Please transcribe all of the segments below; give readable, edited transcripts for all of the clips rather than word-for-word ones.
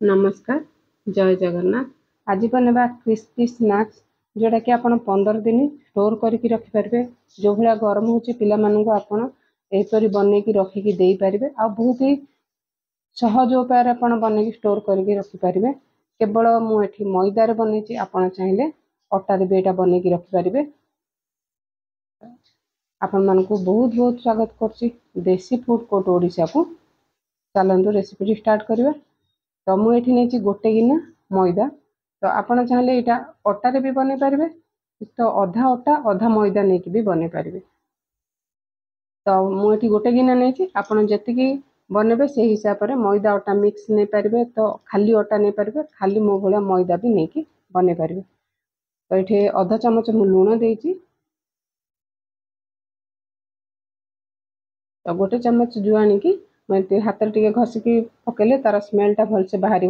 नमस्कार जय जगन्नाथ। आज बनेबा क्रिस्पी स्नैक्स जोटा कि आप 15 दिन स्टोर करके रखिपारे। जो भाया गरम हो आपड़ बनईकी रखिकी दे पारे आ बहुत ही सहज उपाय आप बनईकी स्टोर करके रखिपारे। केवल मुझे मैदार बनई आप चाहिए अटारे भी यहाँ बनईकी रखिपारे। आपण मानकु बहुत बहुत स्वागत करछि देसी फूड कोर्ट ओडिशा को। चलतु रेसिपी स्टार्ट करवा। तो मुझे नहीं गोटे गिना मैदा। तो आपड़ चाहिए यहाँ अटारे भी बनई पारे, तो अधा अटा अधा मैदा नहीं भी बनई पारे। तो मुझे गोटे गिना नहीं आपड़ जी बनबे से हिसाब से मैदा अटा मिक्स नहीं पारे, तो खाली अटा नहीं पारे, खाली मो भाया मैदा भी नहीं बनई पारे। तो ये अधा चामच मु लुण देती, तो गोटे चामच जुआणी की हाथ टे घसिकी पकेले तार स्मेलटा भलसे बाहर।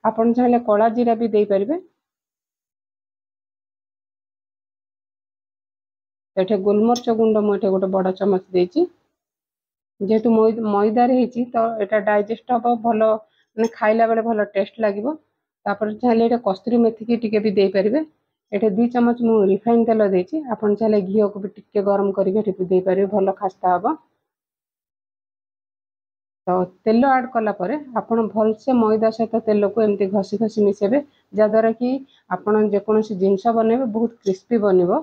आपड़ चाहिए कला जीरा भी दे पारे। ये गोलमरीच गुंड मुझे गोटे बड़ चामच देती, जेहेतु मैदार होती तो यहाँ डाइजेस्ट हम भल मैंने खाइला बेले भल टेस्ट लगे। चाहिए ये कस्तूरी मेथी की टिके भी दे पारे। ये 2 चामच मु रिफाइन तेल देती, आप चाहिए घी को भी टिके गरम करके पारे, भल खास्ता हम। तो तेल ऐड कलापर आपण भलसे मैदा सहित तेल को एमती घसी घसी मिसेबे, जहाद्वारा कि आपण जेकोसी जिनस बनइबे बहुत क्रिस्पी बनिबो।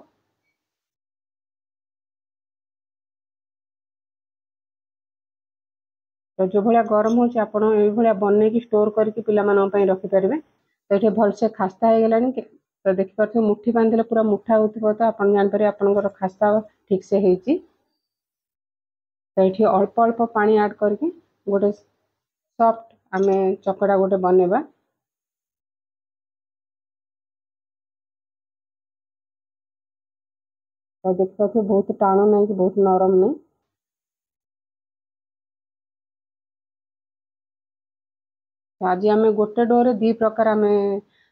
तो जो भाया गरम होपड़ा बनईकी स्टोर करके पे रखिपारे। तो ये भलसे खास्ता हो गलानी। तो देखिए मुठी बांधे पूरा मुठा हो, तो आप जानपर आपंकर खास्ता ठीक से होती। तो ये अल्प अल्प पानी ऐड करके गोटे सॉफ्ट आम चकड़ा गोटे बनवा। तो देखिए बहुत टाण नहीं कि बहुत नरम नहीं। आज आम गोटे डोरे 2 प्रकार आम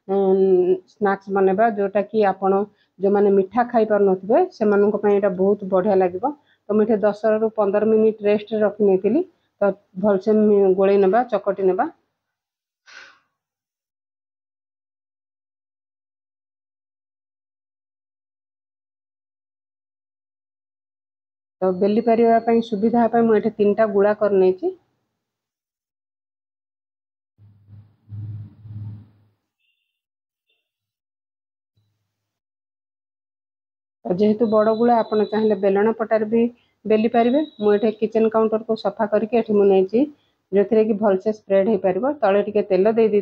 स्नैक्स बनवा, जोटा कि आपण जो मैंने मीठा खाई पार नथिबे सेमानन एटा बहुत बढ़िया लगे। तो मुझे 10 ରୁ 15 मिनिट रेस्ट रखी नहीं, तो भलसे गोले नवा चकटी नवा। तो बेली पारिबा सुविधा मुझे 3टा गुड़ा कर नहीं। जेहेतु बड़ गुड़ा आप चाहिए बेलण पटार भी बेली पारे। मुझे किचन काउंटर को सफा करके मुझे जो थे कि भलसे स्प्रेड हो पार। तले टिके तेल दे दी।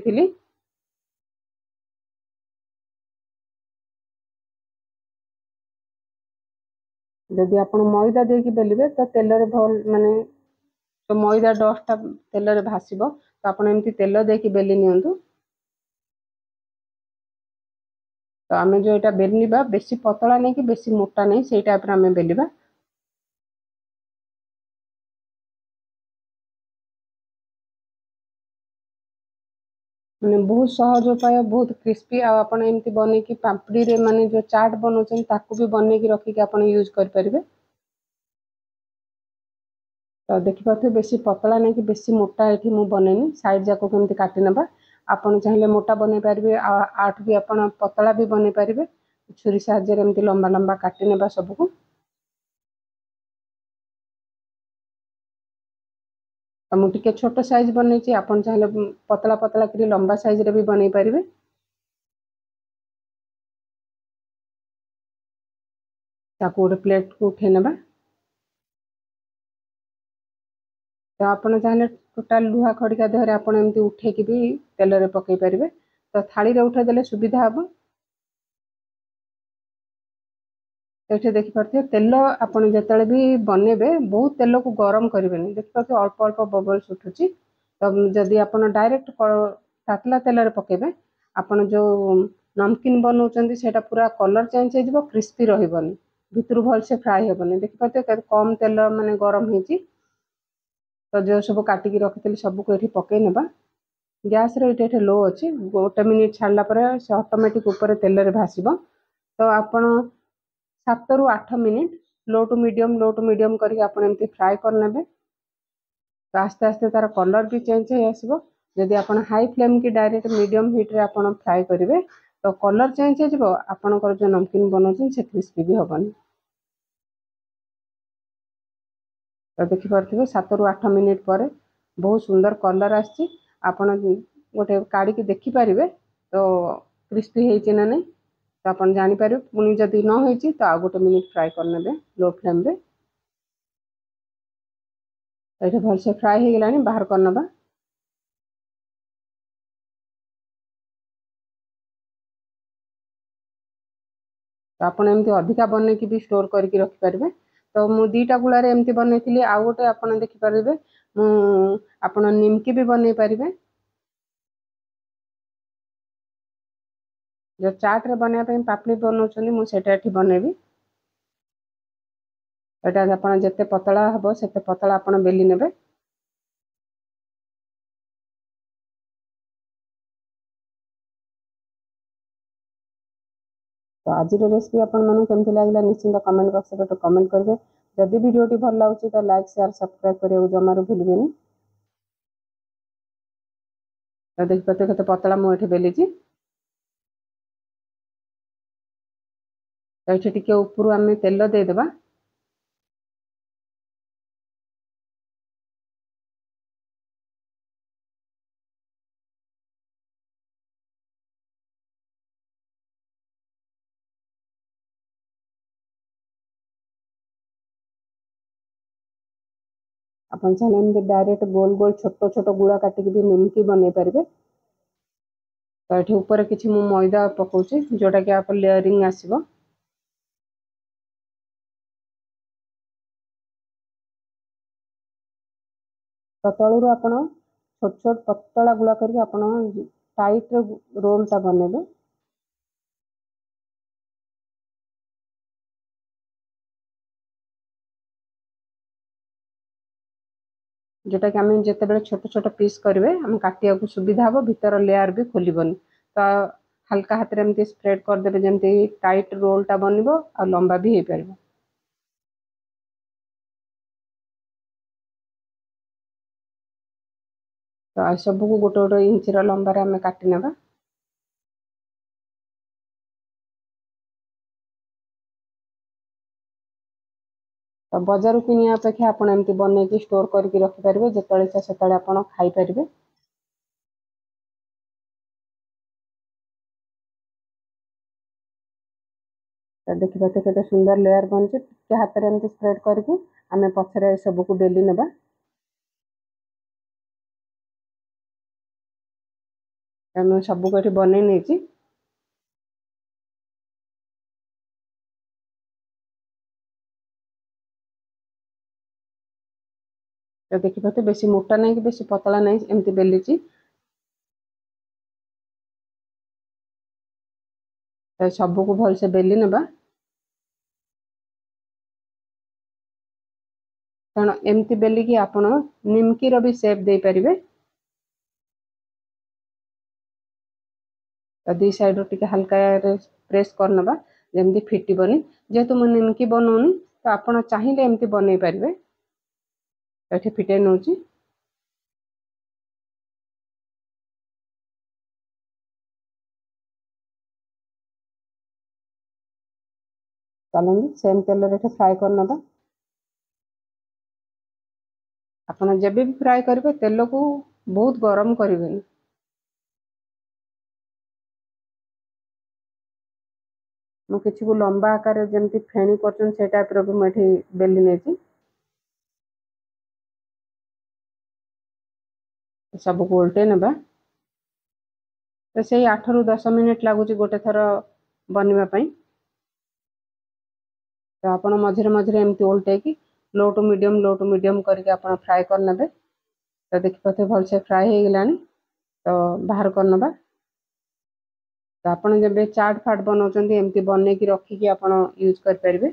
जदि आप मैदा देकी बेलिबे तो तेल भल माने तो मैदा डस्टा तेल भासब, तो आप एमती तेल देकी बेली नियंतु। तो आम जो यहाँ बेलवा बेसी पतला नहीं कि बेसी मोटा नहीं, से टाइप आम बेलवा। मैंने बहुत सहज उपाय, बहुत क्रिस्पी। आपड़ एमती बनईकी पापड़ी रे माने जो चाट बनाऊँ ताकू भी बनईकी रखिकी आप यूज करें। तो देखिए बेसी पतला नहीं कि बेसी मोटा ये मुझे बनईनी। साइड जाक केमती काटी नवा। आपड़ चाहिए मोटा बनई पारे, आठ भी आप पतला भी बनई पारे। छुरी साहाय्य एमती लंबा लंबा काटी नेबा सबको। तो मुझे छोट साइज बनई, आप चाहिए पतला पतला करी लंबा साइज रे भी बनई पारे। ताकू गोटे प्लेट को उठे नेबा। तो आपड़ चाहिए टोटाल लुहा खड़िका देहरे आप एमती उठेकी भी तेल रे पकई पारे। तो थाली रे उठेदेले सुविधा हम। ये देखिए तेल आप जो भी बनइबे बहुत तेल को गरम करेंगे। देखिए अल्प अल्प बबल्स उठुची। तो जदि आप डायरेक्ट तातला तेल पकेबे, आपन जो नमकीन बनाऊँ से पूरा कलर चेंज हो, क्रिस्पी रही भितर भलसे फ्राए हेबनी। देखिए कम तेल माने गरम होती। तो जो सब काटिकी रखी सबको ये पकई नेबा। गैस रे लो अच्छी, गोटे मिनिट छाड़ला से ऑटोमेटिक ऊपर तेल रे भासब। तो आपण 7 ରୁ 8 मिनिट लो टू मीडियम करके आप एमती फ्राए करने। तो आस्ते आस्ते तार कलर भी चेंज हो आसब। जदि आपण हाई फ्लेम की डायरेक्ट मीडियम हीट रे आपण फ्राए करेंगे तो कलर चेंज हो आपणकर जो नमकीन बनाऊँ से क्रिस्पी भी हेनी। तो देखिपे 7 ରୁ 8 मिनिट पर बहुत सुंदर कलर आसी आपण गोटे काढ़ी देखिपारे तो क्रिस्पी होती ना नहीं तो आप जापर पुणी जदि न हो तो आ गोटे मिनिट फ्राए करने लो फ्लेम रे। ये भलसे फ्राए हो गलानी बाहर करनबा। तो आपन एमती अधिका बन की भी स्टोर करके रखिपारे। तो मु 2टा गुड़ा एमती बनई आउ गोटे आप देखिपारे आप निमकी भी बनई पारे। जो चाट रे बनाया पापड़ी बनाऊँ मुझे बनैबी। यहाँ आप जिते पतला हम से पतला आप बेली ने। तो आज रेसिपी आपमती लगे निश्चिंत कमेंट बॉक्स में कमेंट करेंगे। जदि वीडियो भल लगे तो लाइक शेयर सब्सक्राइब करने जमार भूलें। तो देखिए केते पतला मुझे बेली। तो ये टे ऊपर आम तेल देदेबा। अपन चाहिए डायरेक्ट गोल गोल छोट छोट गुड़ा काटिक भी निमकी बनई पारे। तो ये ऊपर किसी मु मैदा पकाउछि जोटा कि आप लेयरिंग आसीबो। तो तलू आप छोट छोट पतला गुड़ा करके आप टाइट रोलटा बनेबे। जोटा कि आम जिते छोट छोट पीस करेंगे आम काटिया सुविधा हम भीतर लेयर भी खोलबनी। तो हल्का हाथ में स्प्रेड करदे जमी टाइट रोलटा बनब आ लंबा भी हो पार। तो आ सबको गोटे गोटे इंचर लंबार आम काटी नेबा। तो बजार किनिया अपेक्षा आप एमती बनई स्टोर करके रखिपारे जिते इच्छा से आप खाईपारे। तो देखिए केते सुंदर लेयर बनছে हाथ में एमती स्प्रेड करके आम पछरे सबको बेली नेबा। सबको ये बनई नहीं। तो देखिए बेसी मोटा नहीं कि बेसी पतला नहीं एमती बेली। तो सबको भलसे बेली नेबा। कारण एमती बेलिकी आप निमकी भी सेप दे पारे। तो दी साइड टे हल्का प्रेस करनबा जमी फिटबनी जेहेतु मुझे निमकी बनाऊनी तो आप चाहिए एमती बनई पारे। ये फिटे नौ। चलते सेम तेल फ्राए करनबा। आप जब भी फ्राए करेंगे तेल को बहुत गरम करें। मु किसी को लंबा आकार जमी फेणी कर टाइप भी मुझे बेली नहीं। सबको उल्टे नेबा। तो से 8 ରୁ 10 मिनिट लगुच गोटे थर बनवाई। तो आप मझे मझे एमती उल्टे कि लो टू मीडियम करके आप फ्राए करने। तो देखिए भलसे फ्राए हो गलानी। तो बाहर करनबा। तो आप जब चाट फाट बनाऊँ एमती बनई रखिकी आप यूज करेंगे।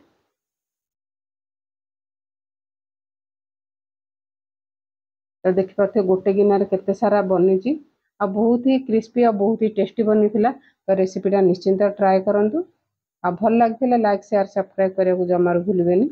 तो देखिए गोटे गिनार केते सारा बनी आ बहुत ही क्रिस्पी और बहुत ही टेस्टी बनी थिला। तो रेसिपीटा निश्चिंत ट्राए करूँ। आ भल लगे लाइक शेयर सब्सक्राइब करने को जमार भूलें।